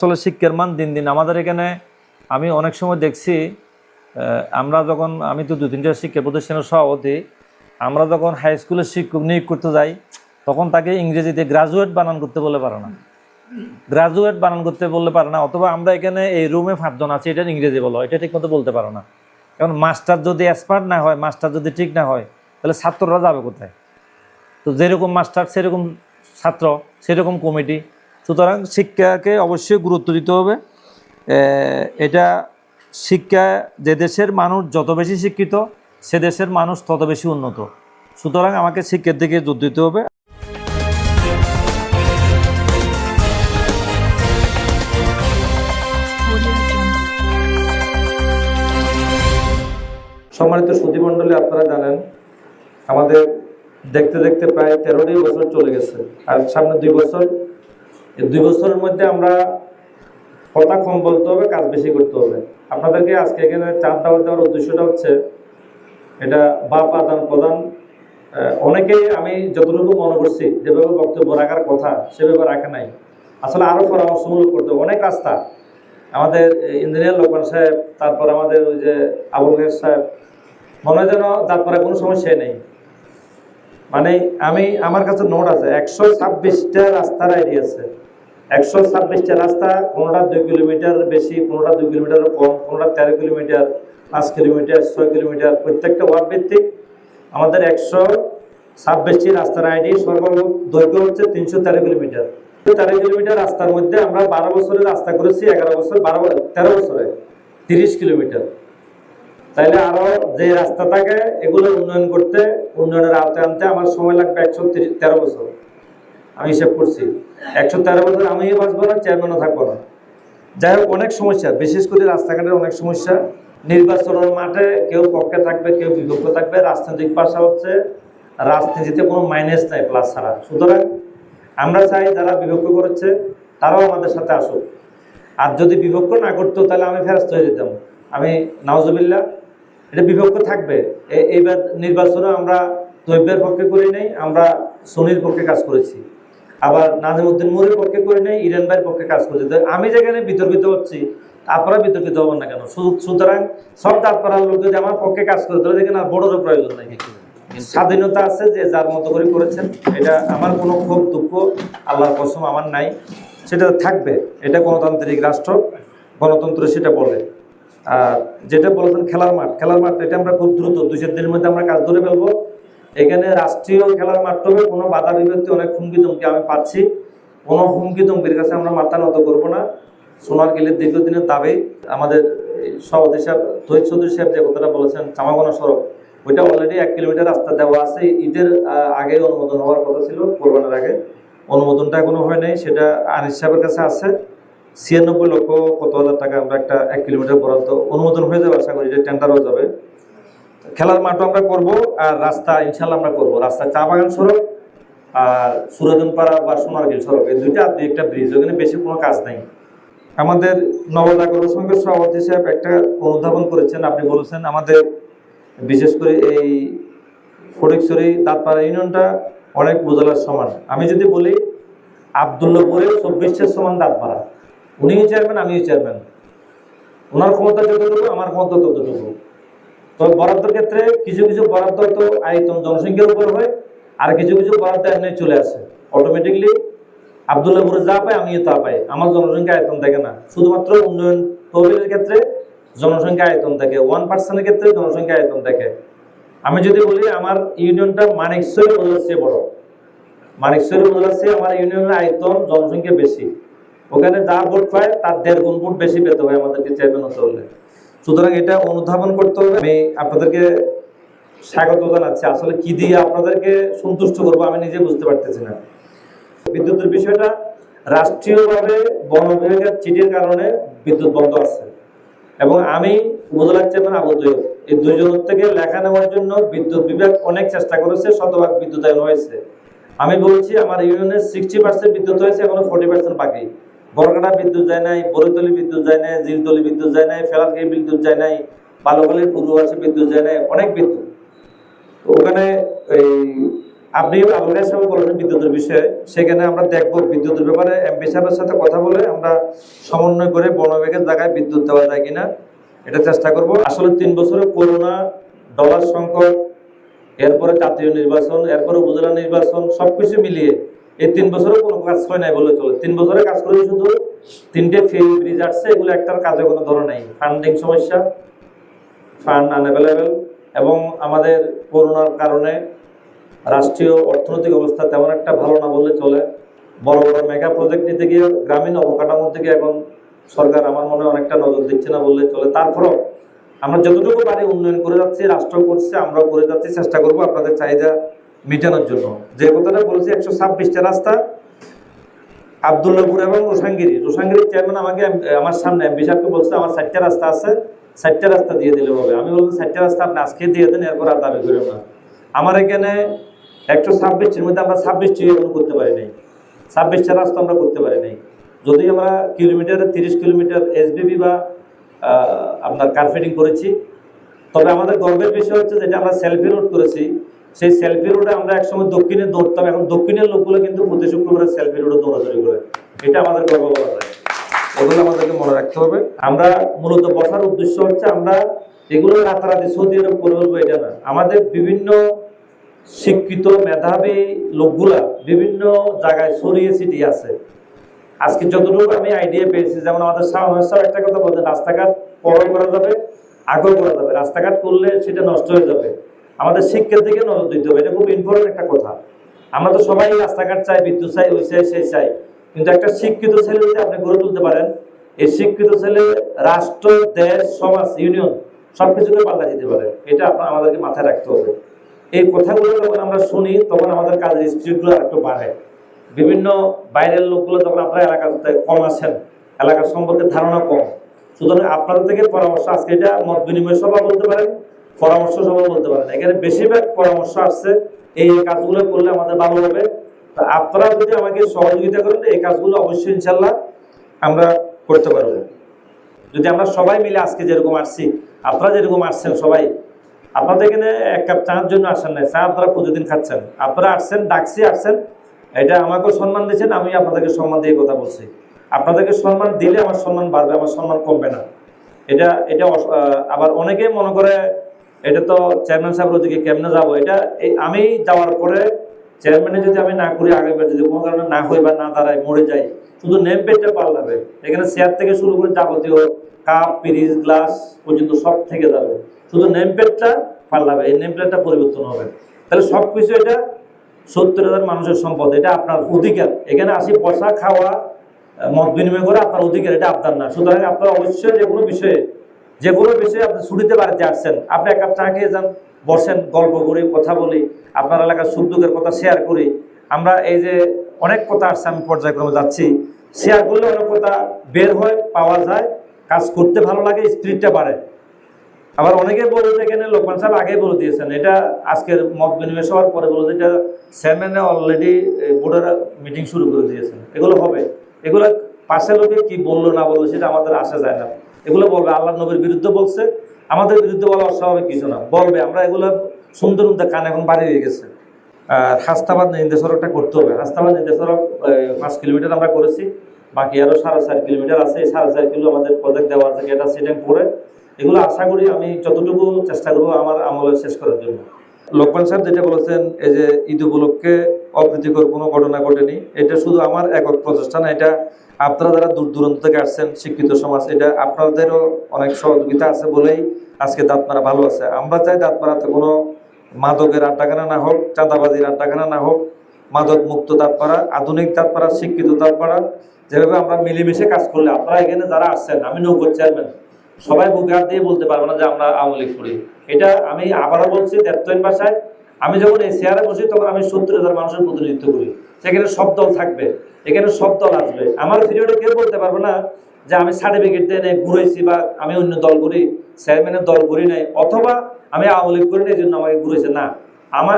আসলে শিক্ষার মান দিন দিন আমাদের এখানে আমি অনেক সময় দেখছি আমরা যখন আমি তো 2-3টা শিক্ষা প্রতিষ্ঠানের সভাপতি, আমরা যখন হাই স্কুলের শিক্ষক নিয়োগ করতে যাই তখন তাকে ইংরেজিতে গ্রাজুয়েট বানান করতে বলে পারে না, গ্রাজুয়েট বানান করতে বললে পারে না। অথবা আমরা এখানে এই রুমে 5 জন আছি, এটা ইংরেজি বলো, এটা ঠিক মতো বলতে পারো না। কারণ মাস্টার যদি এক্সপার্ট না হয়, মাস্টার যদি ঠিক না হয়, তাহলে ছাত্ররা যাবে কোথায়? তো যেরকম মাস্টার সেরকম ছাত্র, সেরকম কমিটি। সুতরাং শিক্ষাকে অবশ্যই গুরুত্ব দিতে হবে। এটা শিক্ষা, যে দেশের মানুষ যত বেশি শিক্ষিত সে দেশের মানুষ তত বেশি উন্নত। সুতরাং আমাকে শিক্ষার দিকে জোর দিতে হবে। সম্মানিত সুধীমণ্ডলী, আপনারা জানেন আমাদের দেখতে দেখতে প্রায় 13টি বছর চলে গেছে, আর সামনে 2 বছর। এই 2 বছরের মধ্যে আমরা কথা কম বলতে হবে, কাজ বেশি করতে হবে। আপনাদেরকে আজকে এখানে চাঁদ দাওয়াত দেওয়ার উদ্দেশ্যটা হচ্ছে এটা বাপ আদান প্রদান। অনেকেই আমি যতটুকু মনে করছি যেভাবে বক্তব্য রাখার কথা সেভাবে রাখে নাই। আসলে আরও পরামর্শমূলক করতে হবে। অনেক রাস্তা আমাদের ইঞ্জিনিয়ার লোকমান সাহেব, তারপর আমাদের ওই যে আবুল হের সাহেব, মনে হয় যেন তারপরে কোনো সমস্যাই নেই। মানে আমার কাছে নোট আছে 126টা রাস্তার আইডিয়া আছে। 126টা রাস্তা, কোনোটা 2 কিলোমিটার বেশি, কোনোটা 2 কিলোমিটার কম, কোনোটা 13 কিলোমিটার, 5 কিলোমিটার, 6 কিলোমিটার, প্রত্যেকটা ওয়ার্ড ভিত্তিক আমাদের 126টি রাস্তার আইডি। সর্বমোট দৈর্ঘ্য হচ্ছে 313 কিলোমিটার। 13 কিলোমিটার রাস্তার মধ্যে আমরা 12 বছরের রাস্তা করেছি, 11 বছর, 13 বছরে 30 কিলোমিটার। তাইলে আরো যে রাস্তা থাকে এগুলো উন্নয়ন করতে, উন্নয়নের আওতায় আনতে আমার সময় লাগবে 113 বছর। আমি হিসাব করছি 113 বছর আমিও বাঁচবো না, চেয়ারম্যানও থাকবো না। যাই হোক, অনেক সমস্যা, বিশেষ করে রাস্তাঘাটের অনেক সমস্যা। নির্বাচনের মাঠে কেউ পক্ষে থাকবে, কেউ বিপক্ষে থাকবে। রাজনৈতিক ভাষা হচ্ছে রাজনীতিতে কোনো মাইনাস নাই, প্লাস ছাড়া। সুতরাং আমরা চাই যারা বিপক্ষ করেছে তারাও আমাদের সাথে আসুক। আর যদি বিপক্ষ না করতো তাহলে আমি ফেরস্ত হয়ে যেতাম। আমি নাউজুবিল্লাহ, এটা বিপক্ষ থাকবে। এইবার নির্বাচনে আমরা তৈবের পক্ষে করি নাই, আমরা সনির পক্ষে কাজ করেছি। আবার নাজিমউদ্দিন মুরের পক্ষে করে নেই, ইরান ভাইয়ের পক্ষে কাজ করেছি। আমি যেখানে বিতর্কিত হচ্ছি আপনারা বিতর্কিত হবেন না কেন? সুতরাং সব দাঁতপাড়ার লোক যদি আমার পক্ষে কাজ করে তাহলে দেখেন আর বড়োর প্রয়োজন নেই। স্বাধীনতা আছে, যে যার মতো করে করেছেন। এটা আমার কোনো ক্ষোভ দুঃখ আল্লাহর কসম আমার নাই, সেটা থাকবে। এটা গণতান্ত্রিক রাষ্ট্র, গণতন্ত্র সেটা বলে। আর যেটা বলেছেন খেলার মাঠ, এটা আমরা খুব দ্রুত 2-4 দিনের মধ্যে আমরা কাজ ধরে ফেলবো। এখানে রাষ্ট্রীয় খেলার মাঠ হবে, কোনো বাধা বিপত্তি, অনেক হুমকি ধমকি আমি পাচ্ছি। কোনো হুমকি ধমকির কাছে আমরা মাথা নত করবো না। সোনার গিলের দীর্ঘদিনের দাবি। আমাদের সভাপতি সাহেব তহিদ চৌধুরী সাহেব যে কথাটা বলেছেন, চামাগোনা সড়ক, ওইটা অলরেডি 1 কিলোমিটার রাস্তা দেওয়া আছে। ঈদের আগে অনুমোদন হওয়ার কথা ছিল, কোরবানের আগে। অনুমোদনটা এখনো হয় নাই, সেটা আনিস সাহেবের কাছে আছে। 96 লক্ষ কত হাজার টাকা আমরা একটা 1 কিলোমিটার বরাদ্দ, অনুমোদন হয়ে যাবে আশা করি, যে টেন্ডার হয়ে যাবে। খেলার মাঠও আমরা করব, আর রাস্তা ইনশাল্লাহ আমরা করব। রাস্তা চা বাগান সড়ক আর সুরজনপাড়া বা সোনারগিল সড়ক, এই দুইটা, আর 2-1টা ব্রিজ, ওখানে বেশি কোনো কাজ নেই। আমাদের নবজাগরণ সংঘের সভাপতি সাহেব একটা অনুধাবন করেছেন। আপনি বলেছেন আমাদের বিশেষ করে এই ফটিকছড়ি দাঁতপাড়া ইউনিয়নটা অনেক উপজেলার সমান। আমি যদি বলি আবদুল্লাপুরের 24-এর সমান দাঁতপাড়া। উনিও চেয়ারম্যান, আমিও চেয়ারম্যান। ওনার ক্ষমতা যতটুকু, আমার ক্ষমতা ততটুকু। তো বরাদ্দের ক্ষেত্রে কিছু কিছু বরাদ্দ তো আয়তন জনসংখ্যার উপর হয়, আর কিছু কিছু বরাদ্দ এমনি চলে আসে অটোমেটিকলি। আবদুল্লাহপুরে যা পায় আমিও তা পাই, আমার জনসংখ্যা আয়তন থাকে না। শুধুমাত্র উন্নয়ন তহবিলের ক্ষেত্রে জনসংখ্যা আয়তন থাকে, 1% ক্ষেত্রে জনসংখ্যা আয়তন থাকে। আমি যদি বলি আমার ইউনিয়নটা মানিকছড়ি উপজেলার চেয়ে বড়, মানিকছড়ি উপজেলার চেয়ে আমার ইউনিয়নের আয়তন জনসংখ্যা বেশি। ওখানে যা ভোট পায় তার 1.5 গুণ ভোট বেশি পেতে হয় আমাদেরকে চেয়ারম্যান হতে হলে। সুতরাং এটা অনুধাবন করতে হবে। আমি আপনাদেরকে স্বাগত জানাচ্ছি। আসলে কি দিয়ে আপনাদেরকে সন্তুষ্ট করবো আমি নিজে বুঝতে পারতেছি না। বিদ্যুতের বিষয়টা রাষ্ট্রীয়ভাবে বন বিভাগের চিঠির কারণে বিদ্যুৎ বন্ধ আছে, এবং আমি উপজেলার চেয়ারম্যান আবু তৈয়ব, এই 2 জনের থেকে লেখা নেওয়ার জন্য বিদ্যুৎ বিভাগ অনেক চেষ্টা করেছে, শতভাগ বিদ্যুতায়ন হয়েছে। আমি বলছি আমার ইউনিয়নের 60% বিদ্যুৎ হয়েছে, এখনো 40% বাকি। বরকাটা বিদ্যুৎ যায় নাই, বরিতলি বিদ্যুৎ যায় নাই, জিলতলি বিদ্যুৎ যায় নাই, ফেলারগাঁই বিদ্যুৎ যায় নাই, বালুখালীর পূর্ববাসী বিদ্যুৎ যায় নাই, অনেক বিদ্যুৎ। তো ওখানে এই আপনি আবুল খায়ের সাহেব বলেছেন বিদ্যুতের বিষয়ে, সেখানে আমরা দেখবো বিদ্যুতের ব্যাপারে এমপি সাহেবের সাথে কথা বলে আমরা সমন্বয় করে বনবিভাগের জায়গায় বিদ্যুৎ দেওয়া যায় কিনা এটা চেষ্টা করব। আসলে 3 বছরে করোনা, ডলার সংকট, এরপরে জাতীয় নির্বাচন, এরপরে উপজেলা নির্বাচন, সবকিছু মিলিয়ে এই 3 বছরে কোনো কাজ হয় নাই বলে চলে। 3 বছরে কাজ করে শুধু 3টে ব্রিজ আসছে, এগুলো একটার কাজে কোনো ধরো নাই। ফান্ডিং সমস্যা, ফান্ড আনঅ্যাভেলেবেল, এবং আমাদের করোনার কারণে রাষ্ট্রীয় অর্থনৈতিক অবস্থা তেমন একটা ভালো না বললে চলে। বড় বড় মেগা প্রজেক্ট নিতে গিয়ে গ্রামীণ অবকাঠামোর দিকে এখন সরকার আমার মনে হয় অনেকটা নজর দিচ্ছে না বললে চলে। তারপরেও আমরা যতটুকু পারি উন্নয়ন করে যাচ্ছি, রাষ্ট্র করছে, আমরাও করে যাচ্ছি, চেষ্টা করব আপনাদের চাহিদা মেটানোর জন্য। যে কথাটা বলেছি 126টা রাস্তা আব্দুল্লাহপুর এবং রোসাঙ্গিরির চেয়ারম্যান আমাকে আমার সামনে এমপি সাহেবকে বলছে আমার 4টা রাস্তা আছে, 4টা রাস্তা দিয়ে দিলে হবে। আমি বললাম 4টা রাস্তা আপনি আজকে দিয়ে দেন, এরপর আর দাবি করেন না। আমার এখানে 126টির মধ্যে আমরা 26টি এখন করতে পারি নাই, 26টা রাস্তা আমরা করতে পারি নাই। যদি আমরা কিলোমিটারে 30 কিলোমিটার এসবিবি বা আপনার কার্পেটিং করেছি, তবে আমাদের গর্বের বিষয় হচ্ছে যেটা আমরা সেলফি রোড করেছি, সেই সেলফি রোডে আমরা একসময় দক্ষিণে দৌড়তাম, এখন দক্ষিণের লোকগুলো কিন্তু প্রতি শুক্রবারে সেলফি রোডে দৌড়াদৌড়ি করে। এটা আমাদের গর্ব বলা যায়, ওগুলো আমাদেরকে মনে রাখতে হবে। আমরা মূলত বসার উদ্দেশ্য হচ্ছে আমরা এগুলো রাতারাতি সৌদি আরব করে বলবো এটা না। আমাদের বিভিন্ন শিক্ষিত মেধাবী লোকগুলা বিভিন্ন জায়গায় ছড়িয়ে ছিটিয়ে আছে। আজকে যতটুকু আমি আইডিয়া পেয়েছি, যেমন আমাদের সাহেব একটা কথা বলতেন, রাস্তাঘাট পরও করা যাবে, আগেও করা যাবে। রাস্তাঘাট করলে সেটা নষ্ট হয়ে যাবে, আমাদের শিক্ষার দিকে নজর দিতে হবে। এটা খুব ইম্পর্টেন্ট একটা কথা। আমরা তো সবাই রাস্তাঘাট চাই, বিদ্যুৎ চাই, ওই চাই, সেই চাই, কিন্তু একটা শিক্ষিত ছেলে যদি আপনি গড়ে তুলতে পারেন, এই শিক্ষিত ছেলে রাষ্ট্র, দেশ, সমাজ, ইউনিয়ন সবকিছুকে পাল্টা দিতে পারে। এটা আমাদেরকে মাথায় রাখতে হবে। এই কথাগুলো যখন আমরা শুনি তখন আমাদের কাজের স্পিডগুলো একটু বাড়ে। বিভিন্ন বাইরের লোকগুলো যখন আপনার এলাকাতে কম আছেন, এলাকার সম্পর্কে ধারণা কম, সুতরাং আপনাদের থেকে পরামর্শ, আজকে এটা মত বিনিময় সভা বলতে পারেন, পরামর্শ সভা বলতে পারেন, এখানে বেশিরভাগ পরামর্শ আসছে এই কাজগুলো করলে আমাদের ভালো হবে। তা আপনারা যদি আমাকে সহযোগিতা করেন এই কাজগুলো অবশ্যই ইনশাল্লাহ আমরা করতে পারবো। যদি আমরা সবাই মিলে আজকে যেরকম আসছি, আপনারা যেরকম আসছেন সবাই, আপনাদের এখানে এক কাপ চার জন্য আসেন নাই, চা আপনারা প্রতিদিন খাচ্ছেন, আপনারা আসছেন, ডাকছি, আসছেন, এটা আমাকেও সম্মান দিয়েছেন, আমি আপনাদেরকে সম্মান দিয়ে কথা বলছি। আপনাদেরকে সম্মান দিলে আমার সম্মান বাড়বে, আমার সম্মান কমবে না। এটা এটা আবার অনেকে মনে করে এটা তো চেয়ারম্যান সাহেবের ওদিকে কেমনে যাবো, এটা আমি যাওয়ার পরে চেয়ারম্যানে যদি আমি না করি, আগেবার যদি কোনো কারণে না হই বা না দাঁড়াই, মরে যাই, শুধু নেম প্লেটটা পাল্টাবে। এখানে চেয়ার থেকে শুরু করে যাবতীয় কাপ, পিরিচ, গ্লাস পর্যন্ত সব থেকে যাবে, শুধু নেম প্লেটটা পাল্টাবে, এই নেম প্লেটটা পরিবর্তন হবে। তাহলে সব কিছু এটা 70,000 মানুষের সম্পদ, এটা আপনার অধিকার। এখানে আসি বসা, খাওয়া, মত বিনিময় করে আপনার অধিকার, এটা আপনার না। সুতরাং আপনারা অবশ্যই যে কোনো বিষয়ে আপনি ছুটিতে বাড়িতে আসছেন, আপনি এক কাপ চা খেয়ে যান, বসেন, গল্প করি, কথা বলি, আপনার এলাকার সুখ দুঃখের কথা শেয়ার করি। আমরা এই যে অনেক কথা আসছে, আমি পর্যায়ক্রমে যাচ্ছি, শেয়ার করলে অনেক কথা বের হয়, পাওয়া যায়, কাজ করতে ভালো লাগে, স্পিরিটটা বাড়ে। আবার অনেকে বলে যে এখানে লোকমান সাহেব আগেই বলে দিয়েছেন, এটা আজকের মত বিনিময় সভার পরে বলে যে এটা চেয়ারম্যানে অলরেডি বোর্ডের মিটিং শুরু করে দিয়েছেন। এগুলো হবে, এগুলো পাশে লোকে কি বললো না বললো সেটা আমাদের আসা যায় না। এগুলো বলবে আল্লাহ নবীর বিরুদ্ধে বলছে, আমাদের বিরুদ্ধে বলা অস্বাভাবিক কিছু না, বলবে। আমরা এগুলো সুন্দর কান এখন বাড়ি হয়ে গেছে। আর হাস্তাবাদ নিন্দা সড়কটা করতে হবে। হাস্তাবাদ নিন্দা সড়ক 5 কিলোমিটার আমরা করেছি, বাকি আরও 4.5 কিলোমিটার আছে। এই 4.5 কিলো আমাদের প্রজেক্ট দেওয়া আছে, এটা সিটেম পড়ে। এগুলো আশা করি আমি যতটুকু চেষ্টা করবো আমার আমলে শেষ করার জন্য। লোকমান সাহেব যেটা বলেছেন, এই যে ঈদ উপলক্ষে অপ্রীতিকর কোনো ঘটনা ঘটেনি, এটা শুধু আমার একক প্রচেষ্টা না, এটা আপনারা যারা দূর দূরান্ত থেকে আসছেন, শিক্ষিত সমাজ, এটা আপনাদেরও অনেক সহযোগিতা আছে বলেই আজকে দাঁতমারা ভালো আছে। আমরা চাই দাঁতমারাতে কোনো মাদকের আড্ডাখানা না হোক, চাঁদাবাজির আড্ডাখানা না হোক, মাদক মুক্ত দাঁতপাড়া, আধুনিক দাঁতপাড়া, শিক্ষিত দাঁতপাড়া। যেভাবে আমরা মিলেমিশে কাজ করলে, আপনারা এখানে যারা আসছেন, আমি নৌকর চেয়ারম্যান, সবাই বুকে হাত দিয়ে বলতে পারবো না যে আমরা আওয়ামী লীগ করি। এটা আমি আবারও বলছি দেবতৈন ভাষায়, আমি যখন এই চেয়ারে বসি তখন আমি 70,000 মানুষের প্রতিনিধিত্ব করি। সেখানে সব দল থাকবে, এখানে সব দল আসবে। আমার ভিডিওটা কেউ বলতে পারবে না যে আমি সার্টিফিকেট দিয়ে নেই ঘুরেছি, বা আমি অন্য দল করি, চেয়ারম্যানের দল করি নাই, অথবা আমি আওয়ামী লীগ করি না এই জন্য আমাকে ঘুরেছে না।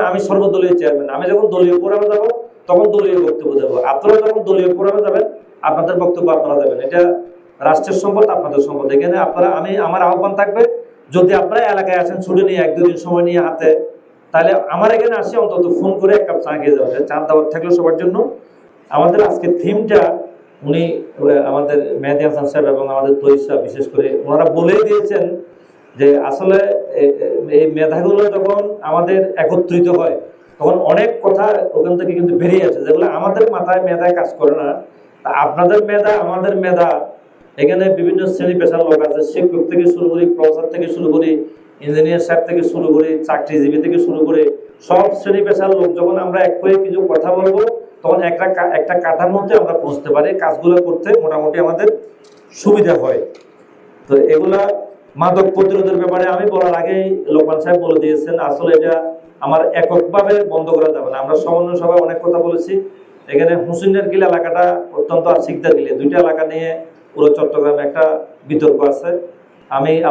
আমি সর্বদলীয় চেয়ারম্যান। আমি যখন দলীয় ফোরামে যাবো তখন দলীয় বক্তব্য দেবো, আপনারা যখন দলীয় ফোরামে যাবেন আপনাদের বক্তব্য আপনারা দেবেন। এটা রাষ্ট্রের সম্পদ, আপনাদের সম্পদ। এখানে আপনারা আমার আহ্বান থাকবে, যদি আপনারা এলাকায় আসেন ছুটি নিয়ে 1-2 দিন সময় নিয়ে হাতে, তাহলে আমার এখানে আসে অন্তত ফোন করে এক কাপ চা খেয়ে যাবে, চা দাওয়াত থাকলো সবার জন্য। আমাদের আজকে থিমটা উনি আমাদের মেহেদী হাসান সাহেব এবং আমাদের তৈরি সাহেব বিশেষ করে ওনারা বলেই দিয়েছেন যে আসলে এই মেধাগুলো যখন আমাদের একত্রিত হয় তখন অনেক কথা ওখান থেকে কিন্তু বেরিয়ে আসে, যেগুলো আমাদের মাথায় মেধায় কাজ করে না। আপনাদের মেধা, আমাদের মেধা, এখানে বিভিন্ন শ্রেণী পেশার লোক আছে, শিক্ষক থেকে শুরু করি, প্রফেসর থেকে শুরু করি, ইঞ্জিনিয়ার সাহেব থেকে শুরু করে, চাকরিজীবী থেকে শুরু করে সব শ্রেণী পেশার লোক যখন আমরা এক হয়ে কিছু কথা বলবো তখন একটা কাঠামোতে আমরা পৌঁছতে পারি, কাজগুলো করতে মোটামুটি আমাদের সুবিধা হয়। তো এগুলা মাদক প্রতিরোধের ব্যাপারে আমি বলার আগেই লোকমান সাহেব বলে দিয়েছেন, আসলে এটা আমার এককভাবে বন্ধ করা যাবে না। আমরা সমন্বয় সভায় অনেক কথা বলেছি। এখানে হুসেনের গিল এলাকাটা অত্যন্ত, আর শিকদার গিলে, দুইটা এলাকা নিয়ে পুরো চট্টগ্রামে একটা বিতর্ক আছে।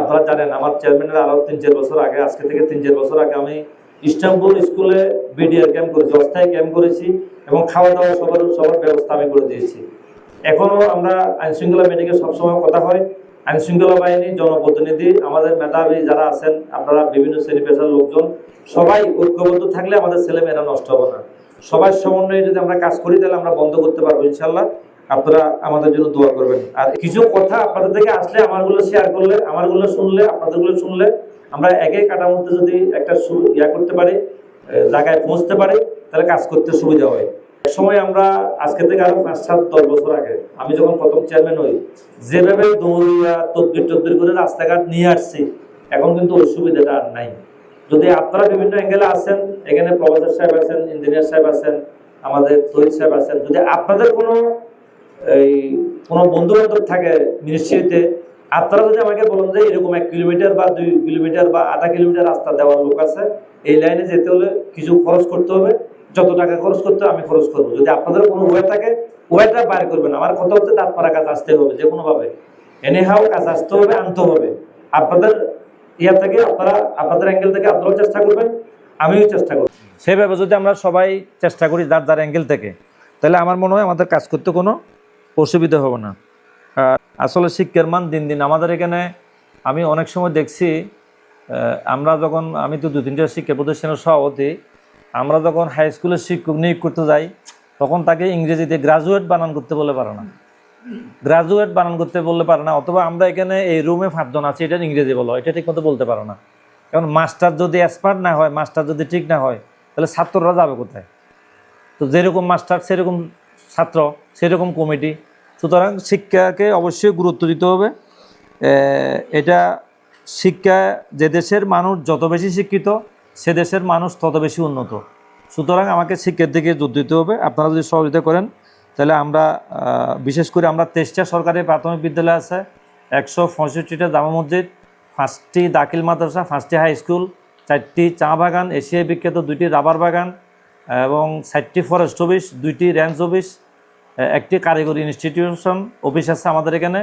আপনারা জানেন আমার চেয়ারম্যানের আরো 3-4 বছর আগে, আজকে থেকে 3-4 বছর আগে আমি ইস্টানবুল স্কুলে বিডিআর ক্যাম্প করেছি, অস্থায়ী ক্যাম্প করেছি এবং খাওয়া দাওয়া সবার ব্যবস্থা আমি করে দিয়েছি। এখনো আমরা আইন শৃঙ্খলা মিটিংয়ে সবসময় কথা হয়, আইন শৃঙ্খলা বাহিনী, জনপ্রতিনিধি, আমাদের মেধাবী যারা আছেন, আপনারা বিভিন্ন শ্রেণী পেশার লোকজন, সবাই ঐক্যবদ্ধ থাকলে আমাদের ছেলেমেয়েরা নষ্ট হবে না। সবাই সমন্বয়ে যদি আমরা কাজ করি তাহলে আমরা বন্ধ করতে পারবো ইনশাল্লাহ। আপনারা আমাদের জন্য দোয়া করবেন। আর কিছু কথা আপনাদের থেকে আসলে আমারগুলো শেয়ার করলে, আমারগুলো শুনলে, আপনাদেরগুলো শুনলে আমরা একই কাটার মধ্যে যদি একটা করতে পারি, জায়গায় পৌঁছতে পারি, তাহলে কাজ করতে সুবিধা হয়। এক সময় আমরা আজকে থেকে আরো 5-7-10 বছর আগে আমি যখন প্রথম চেয়ারম্যান হই, যেভাবে দৌড়িয়া তদবির করে রাস্তাঘাট নিয়ে আসছি, এখন কিন্তু ওই সুবিধাটা আর নাই। যদি আপনারা বিভিন্ন অ্যাঙ্গেলে আছেন, এখানে প্রফেসর সাহেব আছেন, ইঞ্জিনিয়ার সাহেব আছেন, আমাদের তৈরি সাহেব আছেন, যদি আপনাদের কোনো বন্ধু বান্ধব থাকে মিনিস্ট্রিতে, আপনারা যদি আমাকে বলেন যে এরকম 1 কিলোমিটার বা 2 কিলোমিটার বা 0.5 কিলোমিটার রাস্তা দেওয়ার লোক আছে, এই লাইনে যেতে হলে কিছু খরচ করতে হবে, যত টাকা খরচ করতে আমি খরচ করবো। যদি আপনাদের কোনো ওয়ে থাকে, ওয়েটা বাইর করবেন। আমার কথা হচ্ছে দাঁতপাড়া কাজ আসতে হবে, যে কোনোভাবে এনিহাও কাজ আসতে হবে, আনতে হবে। আপনাদের থেকে আপনারা আপনাদের অ্যাঙ্গেল থেকে আপনারাও চেষ্টা করবেন, আমিও চেষ্টা করব। সেভাবে যদি আমরা সবাই চেষ্টা করি যার অ্যাঙ্গেল থেকে, তাহলে আমার মনে হয় আমাদের কাজ করতে কোনো অসুবিধা হবে না। আসলে শিক্ষার মান দিন দিন আমাদের এখানে, আমি অনেক সময় দেখছি, আমি তো 2-3টা শিক্ষা প্রতিষ্ঠানের সভাপতি, আমরা যখন হাই স্কুলের শিক্ষক নিয়োগ করতে যাই তখন তাকে ইংরেজিতে গ্রাজুয়েট বানান করতে বললে পারে না, অথবা আমরা এখানে এই রুমে 5 জন আছি, এটা ইংরেজি বলো, এটা ঠিক মতো বলতে পারো না। কারণ মাস্টার যদি এক্সপার্ট না হয়, মাস্টার যদি ঠিক না হয়, তাহলে ছাত্ররা যাবে কোথায়? তো যেরকম মাস্টার সেরকম ছাত্র, সেরকম কমিটি। সুতরাং শিক্ষাকে অবশ্যই গুরুত্ব দিতে হবে। এটা শিক্ষা, যে দেশের মানুষ যত বেশি শিক্ষিত, সে দেশের মানুষ তত বেশি উন্নত। সুতরাং আমাকে শিক্ষার দিকে জোর দিতে হবে। আপনারা যদি সহযোগিতা করেন তাহলে আমরা, বিশেষ করে আমরা 23টা সরকারি প্রাথমিক বিদ্যালয় আছে, 165টা জামা মসজিদ, 5টি দাখিল মাদ্রাসা, 5টি হাই স্কুল, 4টি চা বাগান, এশিয়ায় বিখ্যাত 2টি রাবার বাগান এবং 4টি ফরেস্ট অফিস, 2টি রেঞ্জ অফিস, একটি কারিগরি ইনস্টিটিউশন অফিস আছে আমাদের এখানে।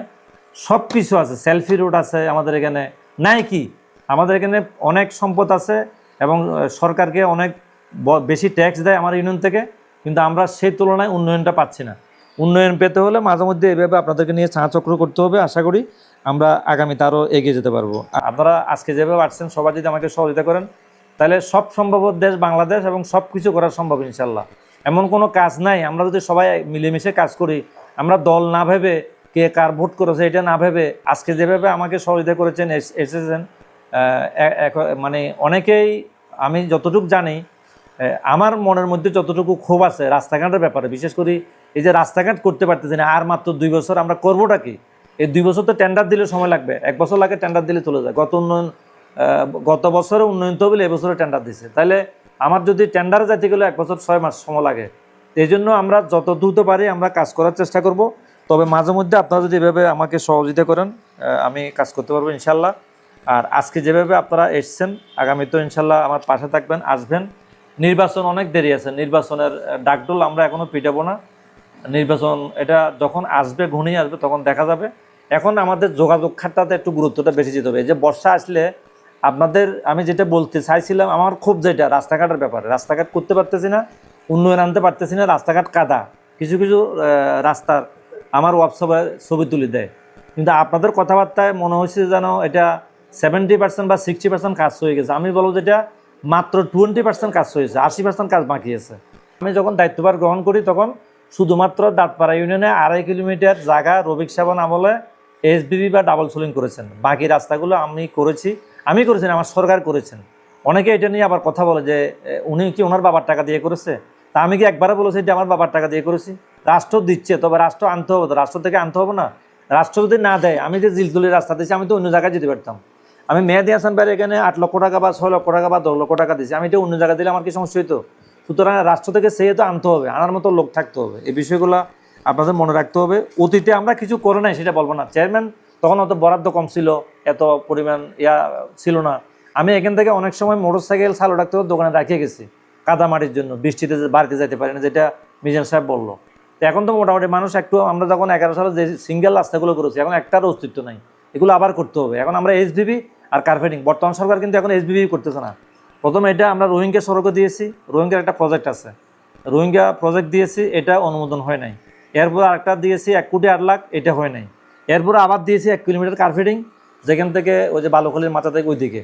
সব কিছু আছে, সেলফি রোড আছে আমাদের এখানে। নাই কি আমাদের এখানে অনেক সম্পদ আছে এবং সরকারকে অনেক বেশি ট্যাক্স দেয় আমার ইউনিয়ন থেকে, কিন্তু আমরা সেই তুলনায় উন্নয়নটা পাচ্ছি না। উন্নয়ন পেতে হলে মাঝে মধ্যে এভাবে আপনাদেরকে নিয়ে চক্র করতে হবে। আশা করি আমরা আগামীতে আরও এগিয়ে যেতে পারবো। আপনারা আজকে যেভাবে আসছেন সবাই যদি আমাকে সহযোগিতা করেন তাহলে সব সম্ভব দেশ বাংলাদেশ, এবং সব কিছু করা সম্ভব ইনশাল্লাহ। এমন কোনো কাজ নাই, আমরা যদি সবাই মিলেমিশে কাজ করি, আমরা দল না ভেবে কে কার ভোট করেছে এটা না ভেবে, আজকে যেভাবে আমাকে সহযোগিতা করেছেন, এসেছেন, মানে অনেকেই, আমি যতটুকু জানি, আমার মনের মধ্যে যতটুকু ক্ষোভ আছে রাস্তাঘাটের ব্যাপারে, বিশেষ করে এই যে রাস্তাঘাট করতে পারতেছি না, আর মাত্র 2 বছর আমরা করবোটা কি? এই 2 বছর তো টেন্ডার দিলে সময় লাগবে, 1 বছর লাগে টেন্ডার দিলে চলে যায়। গত বছরে উন্নয়ন তহবিল এবছরে টেন্ডার দিছে, তাহলে আমার যদি টেন্ডারে যাইতে গেলে 1 বছর 6 মাস সময় লাগে। এই জন্য আমরা যত দ্রুত পারি আমরা কাজ করার চেষ্টা করব। তবে মাঝে মধ্যে আপনারা যদি এভাবে আমাকে সহযোগিতা করেন, আমি কাজ করতে পারবো ইনশাল্লাহ। আর আজকে যেভাবে আপনারা এসছেন, আগামী তো ইনশাল্লাহ আমার পাশে থাকবেন, আসবেন। নির্বাচন অনেক দেরি আছে, নির্বাচনের ডাকডোল আমরা এখনও পিটাবো না। নির্বাচন এটা যখন আসবে, ঘনিয়ে আসবে, তখন দেখা যাবে। এখন আমাদের যোগাযোগ খাতটাতে একটু গুরুত্বটা বেশি দিতে হবে। এই যে বর্ষা আসলে আপনাদের, আমি যেটা বলতে চাইছিলাম, আমার খুব যেটা রাস্তাঘাটের ব্যাপারে, রাস্তাঘাট করতে পারতেছি না, উন্নয়ন আনতে পারতেছি না, রাস্তাঘাট কাদা, কিছু কিছু রাস্তার আমার হোয়াটসঅ্যাপে ছবি তুলে দেয়, কিন্তু আপনাদের কথাবার্তায় মনে হচ্ছে যেন এটা 70% বা 60% কাজ হয়ে গেছে। আমি বলবো যেটা মাত্র 20% কাজ হয়েছে, 80% কাজ বাকি আছে। আমি যখন দায়িত্বভার গ্রহণ করি তখন শুধুমাত্র দাঁতপাড়া ইউনিয়নে 2.5 কিলোমিটার জায়গা রফিক সাহেব আমলে এসবিবি বা ডাবল সোলিং করেছেন। বাকি রাস্তাগুলো আমি করেছি না, আমার সরকার করেছেন। অনেকে এটা নিয়ে আবার কথা বলে যে উনি কি ওনার বাবার টাকা দিয়ে করেছে। তা আমি কি একবারও বলেছি যে আমার বাবার টাকা দিয়ে করেছি? রাষ্ট্র দিচ্ছে, তবে রাষ্ট্র আনতে হবে, তো রাষ্ট্র থেকে আনতে হবে না। রাষ্ট্র যদি না দেয়, আমি যে জিলতুলির রাস্তা দিয়েছি আমি তো অন্য জায়গায় যেতে পারতাম। আমি মেহেদী হাসান ভাইয়ের এখানে 8 লক্ষ টাকা বা 6 লক্ষ টাকা বা 10 লক্ষ টাকা দিয়েছি, আমি এটা অন্য জায়গায় দিলে আমার কি সমস্যা হইতো? সুতরাং রাষ্ট্র থেকে সে তো আনতে হবে, আনার মতো লোক থাকতে হবে। এই বিষয়গুলো আপনাদের মনে রাখতে হবে। অতীতে আমরা কিছু করে নাই সেটা বলবো না। চেয়ারম্যান তখন অত বরাদ্দ কম ছিল, এত পরিমাণ ছিল না। আমি এখান থেকে অনেক সময় মোটরসাইকেল চালু রাখতে দোকানে রাখিয়ে গেছি কাদামাটির জন্য, বৃষ্টিতে বাড়িতে যেতে পারি না, যেটা মিজান সাহেব বললো। তো এখন তো মোটামুটি মানুষ একটু, আমরা যখন 11 সালে যে সিঙ্গেল রাস্তাগুলো করেছি এখন একটারও অস্তিত্ব নাই, এগুলো আবার করতে হবে। এখন আমরা এসবিবি আর কার্পেটিং, বর্তমান সরকার কিন্তু এখন এসবিবি করতেছে না। প্রথমে এটা আমরা রোহিঙ্গা সড়কে দিয়েছি, রোহিঙ্গার একটা প্রজেক্ট আছে, রোহিঙ্গা প্রজেক্ট দিয়েছি, এটা অনুমোদন হয় নাই। এরপর আরেকটা দিয়েছি 1,08,00,000, এটা হয় নাই। এরপরে আবার দিয়েছি 1 কিলোমিটার কার্পেটিং, যেখান থেকে ওই যে বালুখালীর মাথা থেকে ওইদিকে,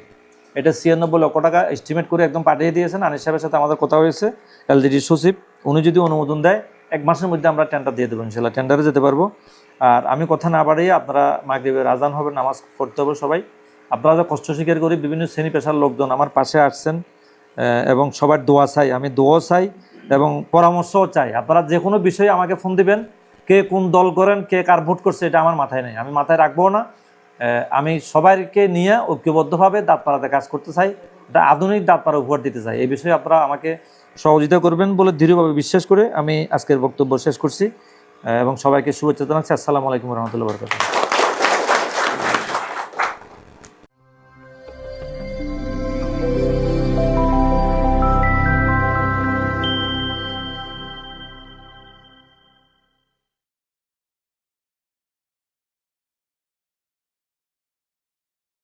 এটা 96 লক্ষ টাকা এস্টিমেট করে একদম পাঠিয়ে দিয়েছেন। আনিস সাহেবের সাথে আমাদের কথা হয়েছে, এলজিডি সচিব, উনি যদি অনুমোদন দেয় 1 মাসের মধ্যে আমরা টেন্ডার দিয়ে দেবো, ইনশাল্লাহ টেন্ডারে যেতে পারবো। আর আমি কথা না বাড়িয়ে, আপনারা মাগরিবের আজান হবে, নামাজ পড়তে হবে সবাই। আপনারা যা কষ্ট স্বীকার করি, বিভিন্ন শ্রেণী পেশার লোকজন আমার পাশে আসছেন এবং সবার দোয়া চাই, আমি দোয়া চাই এবং পরামর্শও চাই। আপনারা যে কোনো বিষয়ে আমাকে ফোন দিবেন, কে কোন দল করেন, কে কার ভোট করছে, এটা আমার মাথায় নেই, আমি মাথায় রাখবো না। আমি সবাইকে নিয়ে ঐক্যবদ্ধভাবে দাঁতপাড়াতে কাজ করতে চাই, একটা আধুনিক দাঁতপাড়া উপহার দিতে চাই। এই বিষয়ে আপনারা আমাকে সহযোগিতা করবেন বলে দৃঢ়ভাবে বিশ্বাস করে আমি আজকের বক্তব্য শেষ করছি এবং সবাইকে শুভেচ্ছা জানাচ্ছি। আসসালামু আলাইকুম রহমতুল্লাহ বরকাতুহু।